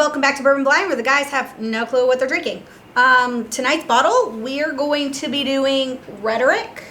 welcome back to Bourbon Blind, where the guys have no clue what they're drinking. Tonight's bottle, we are going to be doing Rhetoric,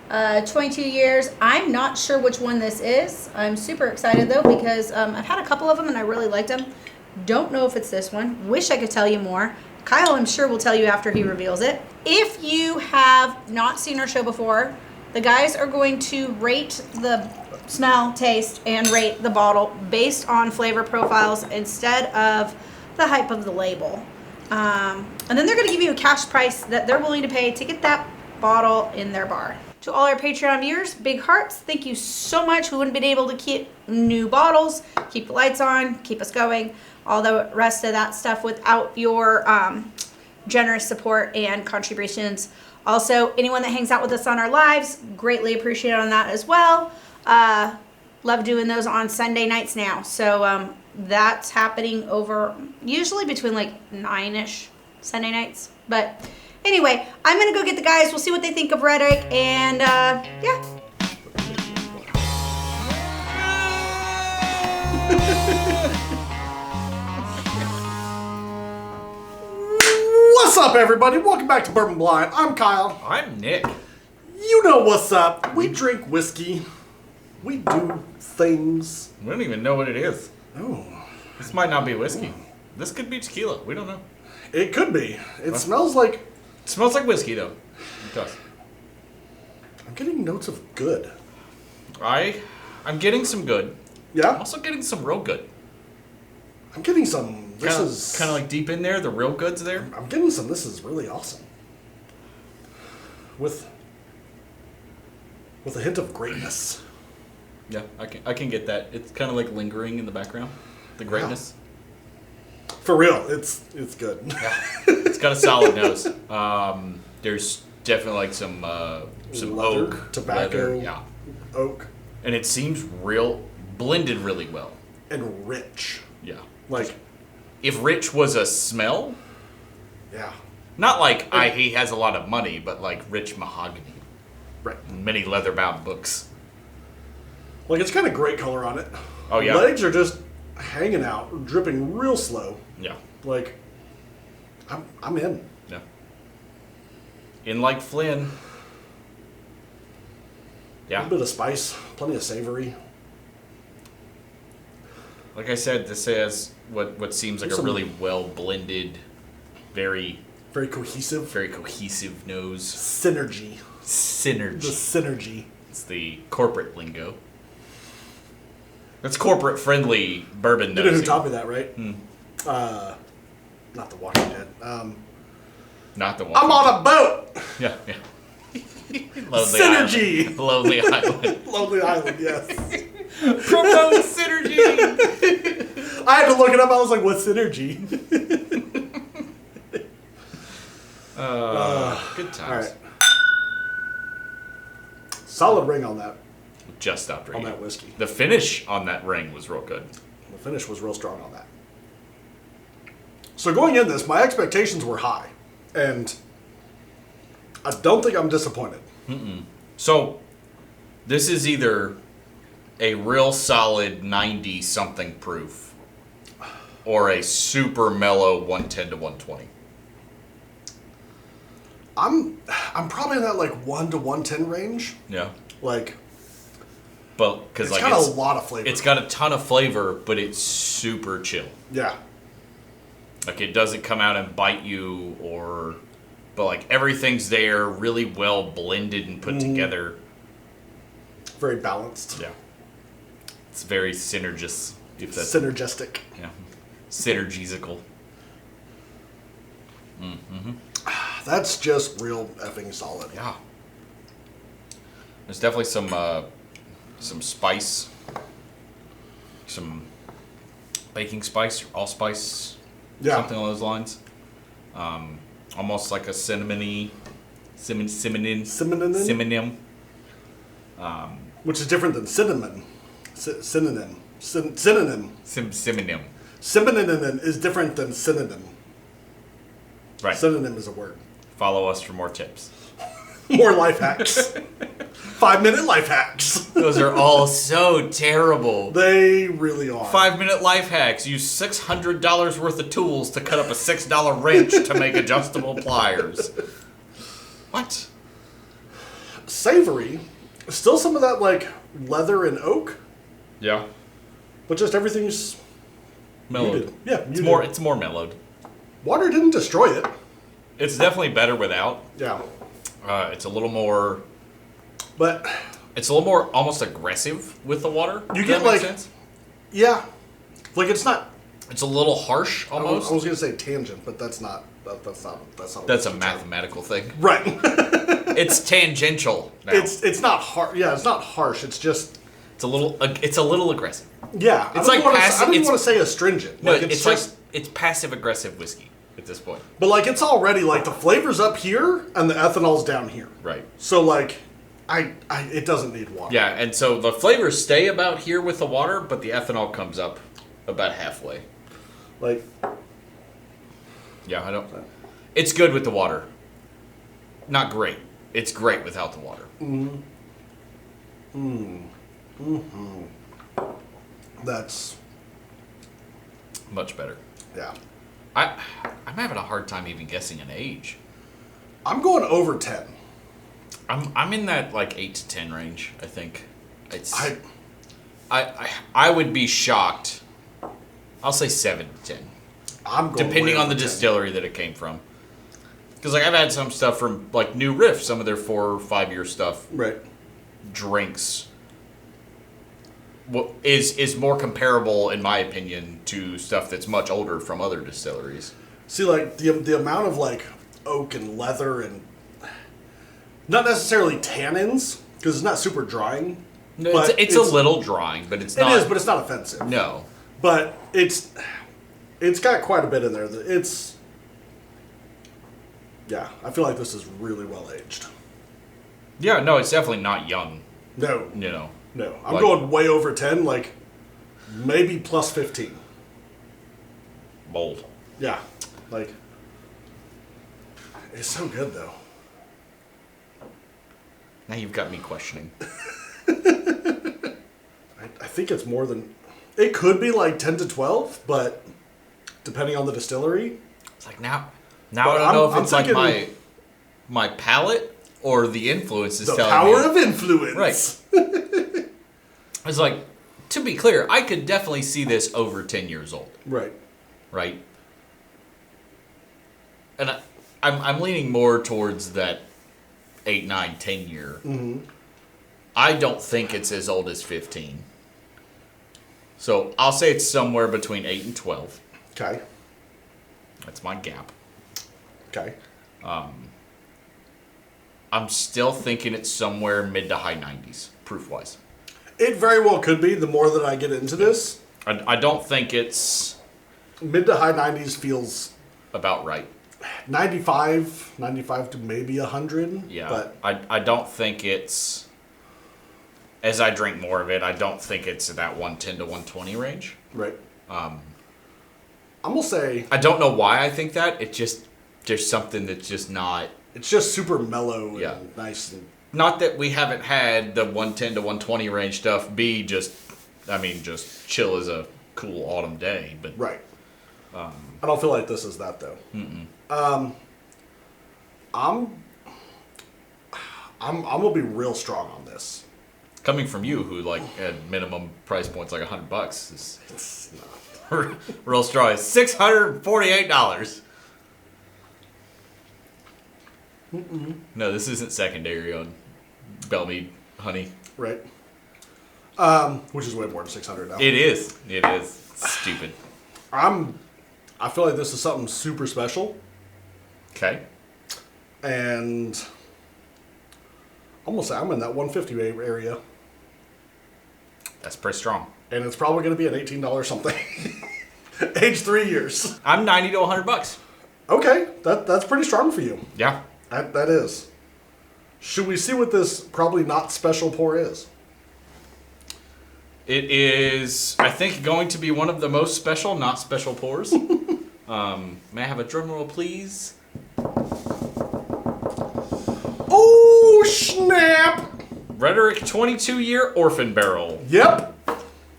22 years. I'm not sure which one this is. I'm super excited though because I've had a couple of them and I really liked them. Don't know if it's this one. Wish I could tell you more. Kyle, I'm sure, will tell you after he reveals it. If you have not seen our show before, the guys are going to rate the smell, taste, and rate the bottle based on flavor profiles instead of the hype of the label. And then they're going to give you a cash price that they're willing to pay to get that bottle in their bar. To all our Patreon viewers, big hearts. Thank you so much. We wouldn't have been able to keep new bottles, keep the lights on, keep us going, all the rest of that stuff without your generous support and contributions. Also, anyone that hangs out with us on our lives, greatly appreciate on that as well. Love doing those on Sunday nights now. So that's happening over usually between like 9-ish Sunday nights. But anyway, I'm going to go get the guys. We'll see what they think of Rhetoric. And yeah. What's up, everybody? Welcome back to Bourbon Blind. I'm Kyle. I'm Nick. You know what's up. We drink whiskey. We do things. We don't even know what it is. Oh. This might not be whiskey. This could be tequila. We don't know. It could be. It smells like... It smells like whiskey, though. It does. I'm getting notes of good. I'm getting some good. Yeah? I'm also getting some real good. I'm getting some... This is... Kind of like deep in there, the real good's there. I'm getting some... This is really awesome. With a hint of greatness. Yeah, I can get that. It's kind of like lingering in the background. The greatness. Yeah. For real, it's good. Yeah. It's got a solid nose. There's definitely like some leather, oak, tobacco, leather, yeah, oak, and it seems blended really well and rich. Yeah, Like, if rich was a smell, yeah, not like he has a lot of money, but like rich mahogany, right. Many leather-bound books. Like, it's got a great color on it. Oh yeah, Legs are just hanging out, dripping real slow. Yeah, Like, I'm in. yeah. In like Flynn. A Yeah, little bit of spice, plenty of savory. like I said, this has what seems like There's a some- really well blended, very Very cohesive. cohesive nose. Synergy. The Synergy. synergy. It's the corporate lingo. That's corporate friendly bourbon You know who nosing. taught me that, right? Not the Walking Dead. Not the one. I'm on a boat! Yeah, yeah. Lonely Synergy! Island. Lonely Island. Lonely Island, yes. Promote synergy! I had to look it up. I was like, what's synergy? Good times. All right. Solid ring on that. Just stopped drinking. On that whiskey. The finish on that ring was real good. The finish was real strong on that. So going in this, my expectations were high. And I don't think I'm disappointed. So, this is either a real solid 90-something proof or a super mellow 110 to 120. I'm probably in that like 1 to 110 range. Yeah. Like, But because it's like got a lot of flavor. it's got a ton of flavor, but it's super chill. Yeah. Like it doesn't come out and bite you but like everything's there, really well blended and put together. Very balanced. Yeah. It's very synergist. If that's Synergistic. yeah. Synergesical. That's just real effing solid. Yeah. There's definitely some spice. Some baking spice, allspice. Yeah. Something along those lines. Almost like a cinnamony, cinnamon. Which is different than cinnamon. Synonym. Synonym. Synonym is different than synonym. Right. Synonym is a word. Follow us for more tips. More life hacks. 5-minute life hacks. Those are all so terrible. They really are. 5-minute life hacks. Use $600 worth of tools to cut up a $6 wrench to make adjustable pliers. What? Savory. Still some of that, like, leather and oak. Yeah. But just everything's Mellowed. muted. Yeah, It's muted. it's more mellowed. Water didn't destroy it. It's definitely better without. Yeah. It's a little more. But It's a little more almost aggressive with the water. You Does get, that make like- sense? yeah, like it's not. It's a little harsh I almost. was gonna say tangent, but that's not. That's not. That's a term. mathematical thing. Right. It's tangential. Now. it's not hard. Yeah, it's not harsh. It's just. It's a little aggressive. Yeah, It's I like don't passive- want to say astringent. No, Like it's just. it's passive aggressive whiskey at this point. But like it's already like the flavor's up here and the ethanol's down here. Right. So like, it doesn't need water. Yeah, and so the flavors stay about here with the water, but the ethanol comes up about halfway. Like. Yeah, I don't. It's good with the water. Not great. It's great without the water. That's. Much better. Yeah. I'm having a hard time even guessing an age. I'm going over 10. I'm in that like 8 to 10 range. I think. It's. I. I would be shocked. I'll say 7 to 10, I'm going depending way on the over 10. distillery that it came from. Because like I've had some stuff from like New Riff, some of their 4 or 5 year stuff Right. drinks. What is more comparable, in my opinion, to stuff that's much older from other distilleries. See, like the amount of like oak and leather and not necessarily tannins because it's not super drying. No, but it's a little drying, but it's not. It is, but it's not offensive. No. But it's got quite a bit in there. It's yeah. I feel like this is really well aged. Yeah, no, it's definitely not young. No, You know. no. I'm Like- going way over 10. Like maybe plus 15. Bold. Yeah, like it's so good though. Now you've got me questioning. I think it's more than. It could be like 10 to 12, but depending on the distillery. It's like now But I don't know if I'm it's like thinking- my palate or the influence is The telling power me. of influence. Right. It's like, to be clear, I could definitely see this over 10 years old, Right. right? And I'm leaning more towards that 8, 9, 10 year. Mm-hmm. I don't think it's as old as 15. So I'll say it's somewhere between 8 and 12. Okay. That's my gap. Okay. I'm still thinking it's somewhere mid to high 90s, proof-wise. It very well could be. The more that I get into this, I don't think it's mid to high 90s feels about right. 95 to maybe 100. Yeah, But I don't think it's, as I drink more of it, I don't think it's that 110 to 120 range. right. I'm gonna say I don't know why I think that. It just, there's something that's just not, it's just super mellow Yeah. and nice and not that we haven't had the 110 to 120 range stuff be just, I mean, just chill as a cool autumn day, but right. I don't feel like this is that though. I'm gonna be real strong on this. coming from you who like had minimum price points like $100 is It's not. real strong. It's $648. No, this isn't secondary on Bellmead honey. Right. Which is way more than 600 now. It is. It is stupid. I feel like this is something super special, Okay. and I'm gonna say I'm in that 150 area, That's pretty strong. and it's probably gonna be an $18 something. Age 3 years. I'm 90 to $100. Okay, that's pretty strong for you. Yeah. That is. Should we see what this probably not special pour is? It is, I think, going to be one of the most special, not special pours. May I have a drum roll, please? Oh! snap! Rhetoric 22-year Orphan Barrel. Yep.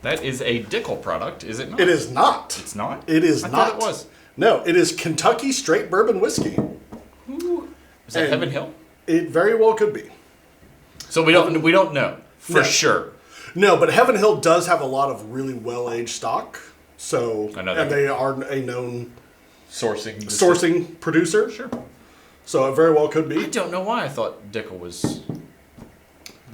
That is a Dickel product, is it not? It is not. It's not? It is I not. thought it was. No, it is Kentucky straight bourbon whiskey. Is that And Heaven Hill? It very well could be. So we don't know for No. sure. No, but Heaven Hill does have a lot of really well-aged stock. So, I know that. and they are a known Sourcing. producer. Sure. So it very well could I be. don't know why I thought Dickel was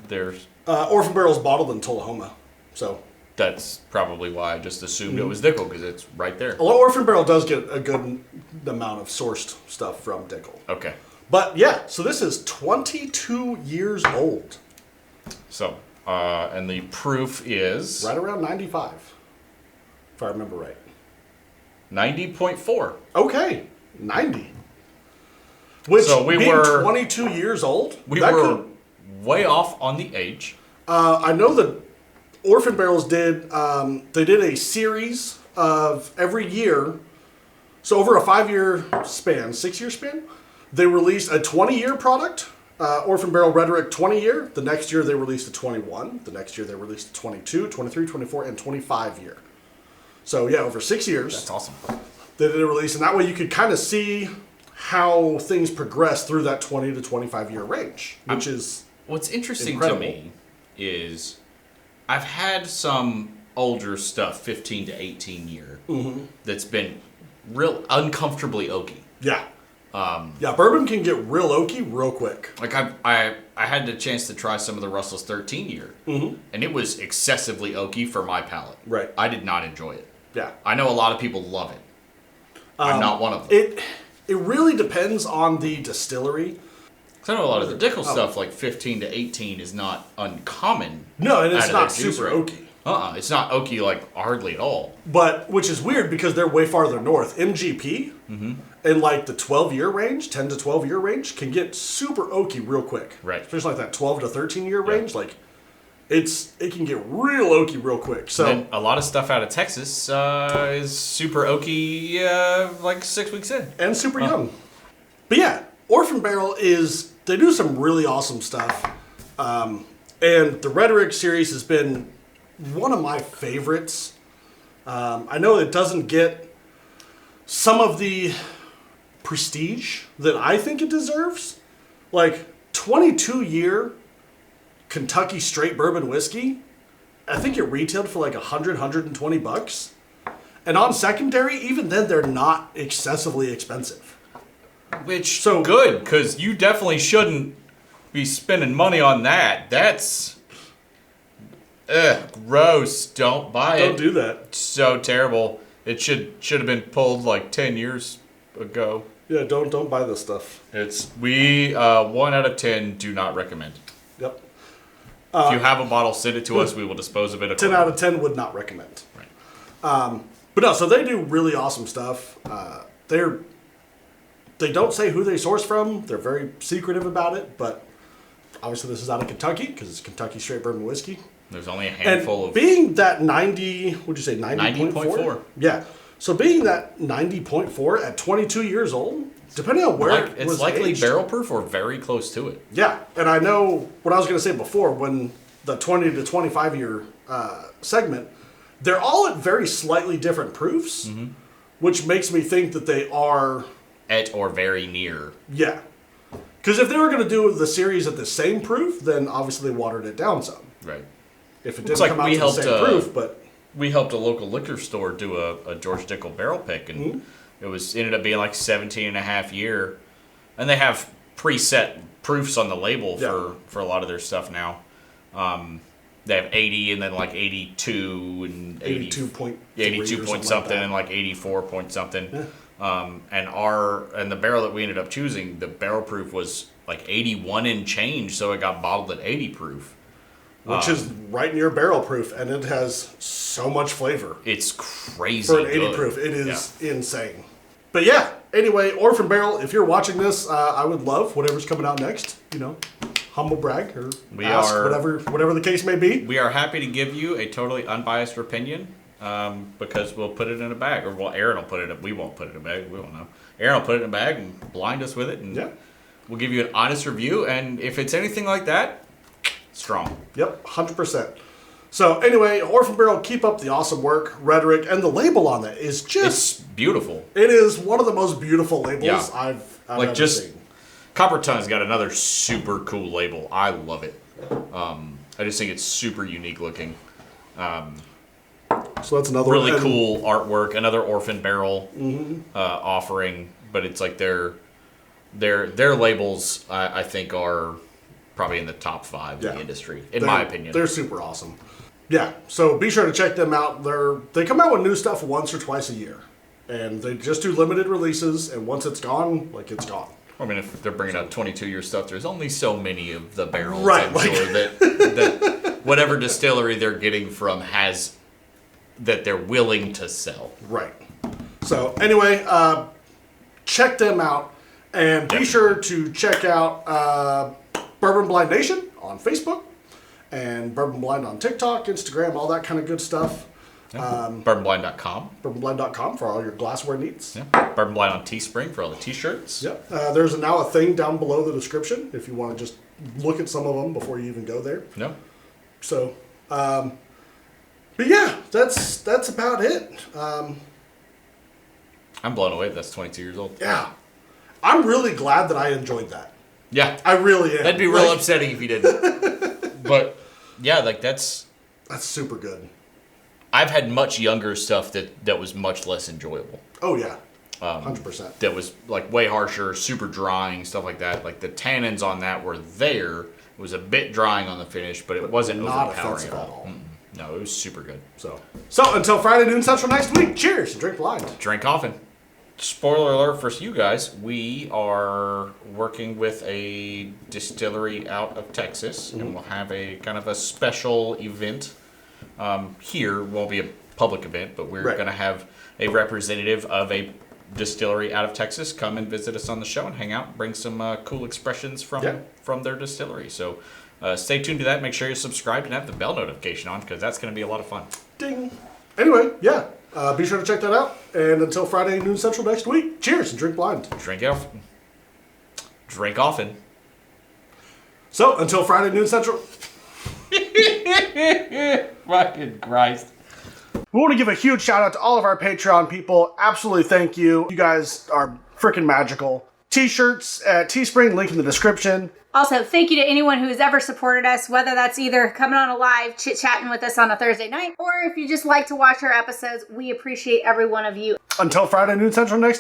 theirs. Orphan Barrel's bottled in Tullahoma. So, That's probably why I just assumed it was Dickel because it's right there. although Orphan Barrel does get a good amount of sourced stuff from Dickel. Okay. But yeah, so this is 22 years old. So, and the proof is Right around 95, if I remember right. 90.4. Okay, 90. Which, So we being were- 22 years old, We that were could, way off on the age. I know that Orphan Barrels did, they did a series of every year, so over a 5-year span, 6-year span, they released a 20-year product, Orphan Barrel Rhetoric 20-year. The next year they released a 21. The next year they released a 22, 23, 24, and 25-year. So yeah, over 6 years. That's awesome. They did a release, and that way you could kind of see how things progress through that 20 to 25 year range, which is What's interesting incredible. to me is I've had some older stuff, 15 to 18 year, that's been real uncomfortably oaky. Yeah. Yeah, bourbon can get real oaky real quick. Like I had the chance to try some of the Russell's 13 year, and it was excessively oaky for my palate. Right. I did not enjoy it. Yeah. I know a lot of people love it. I'm not one of them. It really depends on the distillery. 'Cause I know a lot of the Dickel stuff, like 15 to 18, is not uncommon. No, and out it's of not their juice super rate. oaky. It's not oaky like hardly at all. But, which is weird because they're way farther north. MGP, in like the 12-year range, 10 to 12-year range, can get super oaky real quick. Right. Especially like that 12 to 13-year range. Like, it can get real oaky real quick. So, And a lot of stuff out of Texas is super oaky like 6 weeks in. and super young. But yeah, Orphan Barrel they do some really awesome stuff. And the Rhetoric series has been one of my favorites. I know it doesn't get some of the prestige that I think it deserves. Like 22-year Kentucky straight bourbon whiskey, I think it retailed for like $100-120. And on secondary, even then, they're not excessively expensive. Which So- good, because you definitely shouldn't be spending money on that. That's gross. Don't buy it. Don't do that. So terrible. It should have been pulled like 10 years ago. Yeah, don't buy this stuff. It's 1 out of 10 do not recommend. Yep. If you have a bottle, send it to us. We will dispose of it. 10 out of 10 would not recommend. Right. But no, so they do really awesome stuff. They don't say who they source from. They're very secretive about it, but obviously this is out of Kentucky because it's Kentucky straight bourbon whiskey. There's only a And handful of. being that 90, what'd you say, 90.4? 90.4. Yeah. So being that 90.4 at 22 years old, depending on where it It's was likely aged, barrel proof or very close to it. Yeah, and I know what I was going to say before when the 20 to 25 year segment, they're all at very slightly different proofs, which makes me think that they are, At or very near. yeah. Because if they were going to do the series at the same proof, then obviously they watered it down some. Right. If it Looks didn't like come out we to the helped, same proof, but We helped a local liquor store do a George Dickel barrel pick, and it ended up being like 17 and a half year. And they have preset proofs on the label for a lot of their stuff now. They have 80 and then like 82 and 82 point 82 point something and like 84 point something. And the barrel that we ended up choosing, the barrel proof was like 81 and change, so it got bottled at 80 proof. which is right near barrel proof, and it has so much flavor. It's crazy For an 80 good. proof, it is insane. But yeah, anyway, Orphan Barrel, if you're watching this, I would love whatever's coming out next. You know, humble brag or whatever the case may be. We are happy to give you a totally unbiased opinion because we'll put it in a bag. Or, well, Aaron will put it in. We won't put it in a bag. We won't know. Aaron will put it in a bag and blind us with it. And Yeah. We'll give you an honest review, and if it's anything like that, strong. Yep, 100%. So anyway, Orphan Barrel, keep up the awesome work. Rhetoric, and the label on it is just... It's beautiful. It is one of the most beautiful labels Yeah. I've Like, ever just seen. Copper Tongue's got another super cool label. I love it. I just think it's super unique looking. So that's another Really one. cool artwork. Another Orphan Barrel offering, but it's like their labels. I think are probably in the top 5 in the industry, in my opinion. They're super awesome. Yeah, so be sure to check them out. They come out with new stuff once or twice a year, and they just do limited releases. And once it's gone, like it's gone. I mean, if they're bringing out 22-year stuff, there's only so many of the barrels, Right, I'm like- sure, that whatever distillery they're getting from has that they're willing to sell. Right. So anyway, check them out, and be sure to check out Bourbon Blind Nation on Facebook, and Bourbon Blind on TikTok, Instagram, all that kind of good stuff. Bourbonblind.com. Bourbonblind.com for all your glassware needs. Yeah. Bourbon Blind on Teespring for all the t-shirts. Yep. There's now a thing down below the description if you want to just look at some of them before you even go there. No. So, but yeah, that's about it. I'm blown away. That's 22 years old. Yeah, I'm really glad that I enjoyed that. Yeah. I really am. That'd be real upsetting if you didn't. But yeah, like that's super good. I've had much younger stuff that was much less enjoyable. Oh yeah, 100%. That was like way harsher, super drying, stuff like that. Like the tannins on that were there. It was a bit drying on the finish, but it wasn't not overpowering offensive at at all. all. No, it was super good. So until Friday noon Central next week. Cheers and drink blind. Drink often. Spoiler alert for you guys, we are working with a distillery out of Texas, and we'll have a kind of a special event here. Won't be a public event, but we're Right. going to have a representative of a distillery out of Texas come and visit us on the show and hang out, bring some cool expressions from their distillery. So stay tuned to that. Make sure you're subscribed and have the bell notification on, because that's going to be a lot of fun. Ding. Anyway, yeah. Be sure to check that out. And until Friday noon Central next week. Cheers and drink blind. Drink often. Drink often. So until Friday noon Central. Fucking Christ. We want to give a huge shout out to all of our Patreon people. Absolutely thank you. You guys are freaking magical. T-shirts at Teespring, link in the description. Also, thank you to anyone who has ever supported us, whether that's either coming on a live, chit-chatting with us on a Thursday night, or if you just like to watch our episodes. We appreciate every one of you. Until Friday noon Central next